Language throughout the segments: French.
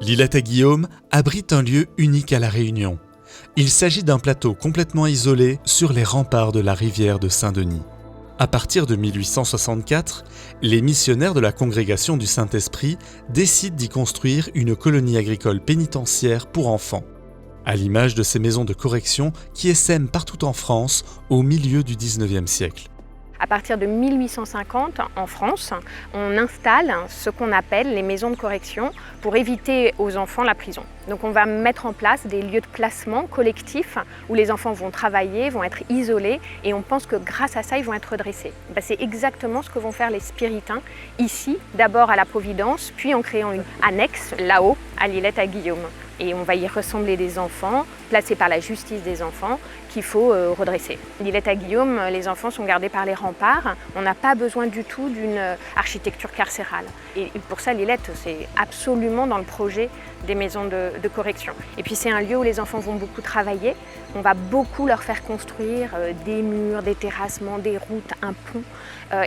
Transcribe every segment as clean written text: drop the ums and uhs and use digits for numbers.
L'Îlette à Guillaume abrite un lieu unique à La Réunion. Il s'agit d'un plateau complètement isolé sur les remparts de la rivière de Saint-Denis. À partir de 1864, les missionnaires de la Congrégation du Saint-Esprit décident d'y construire une colonie agricole pénitentiaire pour enfants, à l'image de ces maisons de correction qui essaiment partout en France au milieu du XIXe siècle. À partir de 1850, en France, on installe ce qu'on appelle les maisons de correction pour éviter aux enfants la prison. Donc on va mettre en place des lieux de placement collectifs où les enfants vont travailler, vont être isolés et on pense que grâce à ça, ils vont être redressés. C'est exactement ce que vont faire les spiritains ici, d'abord à la Providence, puis en créant une annexe là-haut à l'Îlette à Guillaume. Et on va y ressembler des enfants, placés par la justice des enfants, qu'il faut redresser. L'Îlette à Guillaume, les enfants sont gardés par les remparts. On n'a pas besoin du tout d'une architecture carcérale. Et pour ça, l'Îlette, c'est absolument dans le projet des maisons de correction. Et puis c'est un lieu où les enfants vont beaucoup travailler. On va beaucoup leur faire construire des murs, des terrassements, des routes, un pont.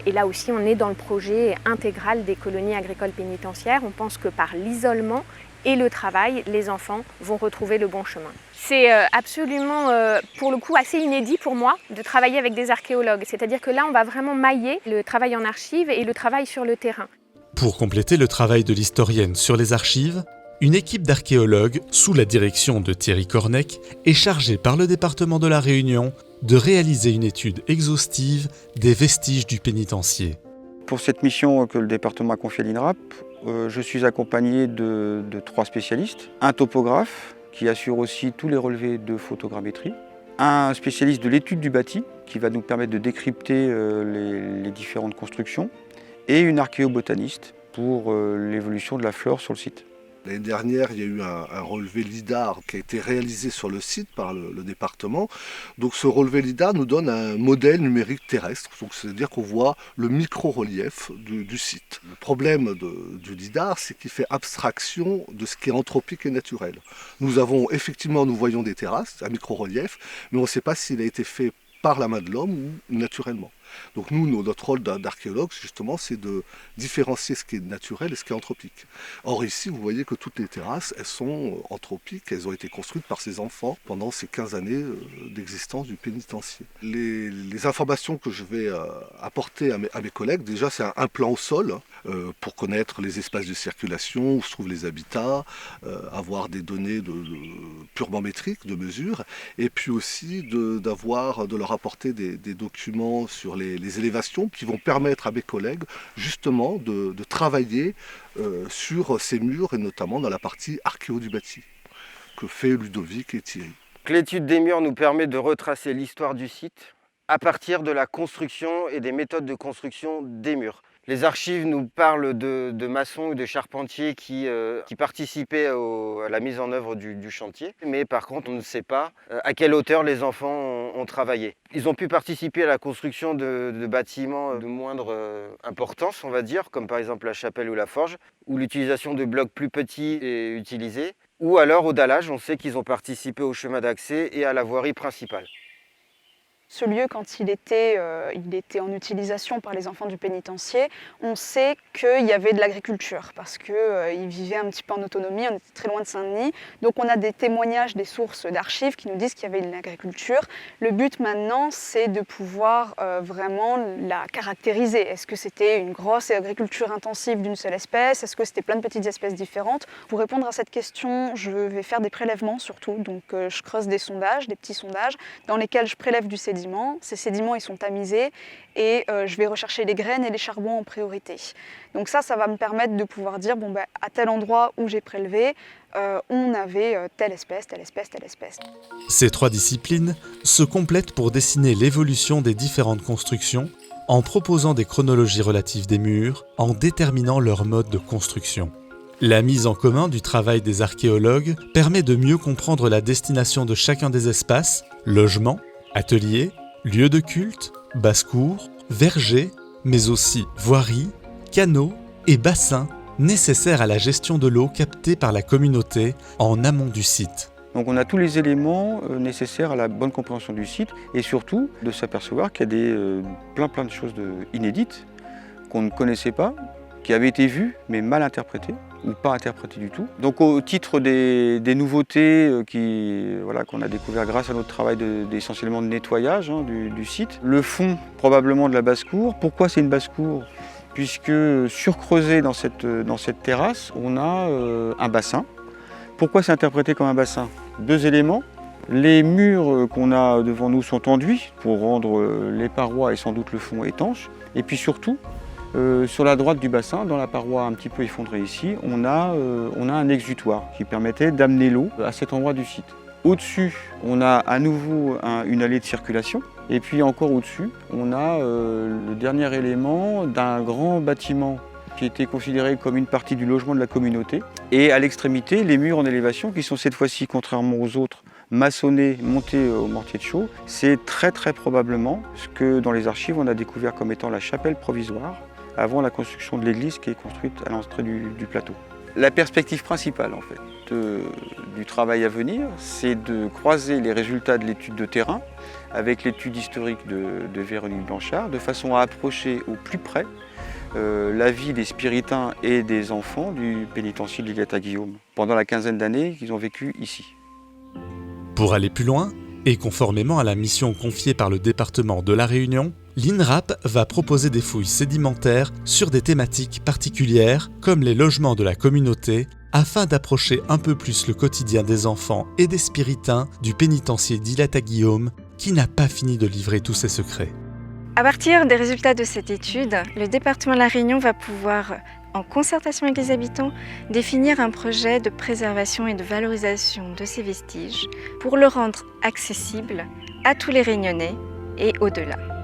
Et là aussi, on est dans le projet intégral des colonies agricoles pénitentiaires. On pense que par l'isolement et le travail, les enfants vont retrouver le bon chemin. C'est absolument, pour le coup, assez inédit pour moi de travailler avec des archéologues. C'est-à-dire que là, on va vraiment mailler le travail en archives et le travail sur le terrain. Pour compléter le travail de l'historienne sur les archives, une équipe d'archéologues, sous la direction de Thierry Cornec, est chargée par le département de La Réunion de réaliser une étude exhaustive des vestiges du pénitencier. Pour cette mission que le département a confiée à l'INRAP, je suis accompagné de 3 spécialistes, un topographe qui assure aussi tous les relevés de photogrammétrie, un spécialiste de l'étude du bâti qui va nous permettre de décrypter les différentes constructions et une archéobotaniste pour l'évolution de la flore sur le site. L'année dernière, il y a eu un relevé LIDAR qui a été réalisé sur le site par le département. Donc ce relevé LIDAR nous donne un modèle numérique terrestre, donc c'est-à-dire qu'on voit le micro-relief du site. Le problème du LIDAR, c'est qu'il fait abstraction de ce qui est anthropique et naturel. Nous voyons des terrasses, un micro-relief, mais on ne sait pas s'il a été fait par la main de l'homme ou naturellement. Donc notre rôle d'archéologue, justement, c'est de différencier ce qui est naturel et ce qui est anthropique. Or ici, vous voyez que toutes les terrasses, elles sont anthropiques, elles ont été construites par ces enfants pendant ces 15 années d'existence du pénitencier. Les informations que je vais apporter à mes collègues, déjà c'est un plan au sol, pour connaître les espaces de circulation, où se trouvent les habitats, avoir des données purement métriques, de mesure, et puis aussi de leur apporter des documents sur les élévations qui vont permettre à mes collègues justement de travailler sur ces murs et notamment dans la partie archéo du bâti que fait Ludovic et Thierry. L'étude des murs nous permet de retracer l'histoire du site à partir de la construction et des méthodes de construction des murs. Les archives nous parlent de maçons ou de charpentiers qui participaient à la mise en œuvre du chantier. Mais par contre, on ne sait pas à quelle hauteur les enfants ont travaillé. Ils ont pu participer à la construction de bâtiments de moindre importance, on va dire, comme par exemple la chapelle ou la forge, où l'utilisation de blocs plus petits est utilisée. Ou alors au dallage, on sait qu'ils ont participé au chemin d'accès et à la voirie principale. Ce lieu, quand il était en utilisation par les enfants du pénitencier, on sait qu'il y avait de l'agriculture parce qu'ils vivaient un petit peu en autonomie, on était très loin de Saint-Denis. Donc on a des témoignages, des sources d'archives qui nous disent qu'il y avait de l'agriculture. Le but maintenant, c'est de pouvoir vraiment la caractériser. Est-ce que c'était une grosse agriculture intensive d'une seule espèce? Est-ce que c'était plein de petites espèces différentes? Pour répondre à cette question, je vais faire des prélèvements surtout. Donc je creuse des sondages, des petits sondages, dans lesquels je prélève du sédiment. Ces sédiments, ils sont tamisés et je vais rechercher les graines et les charbons en priorité. Donc ça va me permettre de pouvoir dire, à tel endroit où j'ai prélevé, on avait telle espèce, telle espèce, telle espèce. Ces 3 disciplines se complètent pour dessiner l'évolution des différentes constructions en proposant des chronologies relatives des murs, en déterminant leur mode de construction. La mise en commun du travail des archéologues permet de mieux comprendre la destination de chacun des espaces, logements, ateliers, lieux de culte, basse-cour, vergers, mais aussi voiries, canaux et bassins nécessaires à la gestion de l'eau captée par la communauté en amont du site. Donc on a tous les éléments nécessaires à la bonne compréhension du site et surtout de s'apercevoir qu'il y a plein de choses inédites qu'on ne connaissait pas qui avait été vu mais mal interprété ou pas interprété du tout. Donc au titre des nouveautés qu'on a découvert grâce à notre travail essentiellement de nettoyage du site, le fond probablement de la basse-cour. Pourquoi c'est une basse-cour? Puisque surcreusé dans cette terrasse, on a un bassin. Pourquoi c'est interprété comme un bassin? 2 éléments. Les murs qu'on a devant nous sont enduits pour rendre les parois et sans doute le fond étanches. Et puis surtout, sur la droite du bassin, dans la paroi un petit peu effondrée ici, on a un exutoire qui permettait d'amener l'eau à cet endroit du site. Au-dessus, on a à nouveau une allée de circulation. Et puis encore au-dessus, on a le dernier élément d'un grand bâtiment qui était considéré comme une partie du logement de la communauté. Et à l'extrémité, les murs en élévation qui sont cette fois-ci, contrairement aux autres, maçonnés, montés au mortier de chaux. C'est très probablement ce que dans les archives on a découvert comme étant la chapelle provisoire avant la construction de l'église qui est construite à l'entrée du plateau. La perspective principale en fait du travail à venir, c'est de croiser les résultats de l'étude de terrain avec l'étude historique de Véronique Blanchard, de façon à approcher au plus près la vie des spiritains et des enfants du pénitencier de l'Île-à-Guillaume pendant la quinzaine d'années qu'ils ont vécu ici. Pour aller plus loin, et conformément à la mission confiée par le département de La Réunion, l'INRAP va proposer des fouilles sédimentaires sur des thématiques particulières comme les logements de la communauté afin d'approcher un peu plus le quotidien des enfants et des spiritains du pénitencier d'Île-à-Guillaume qui n'a pas fini de livrer tous ses secrets. À partir des résultats de cette étude, le département de La Réunion va pouvoir, en concertation avec les habitants, définir un projet de préservation et de valorisation de ces vestiges pour le rendre accessible à tous les Réunionnais et au-delà.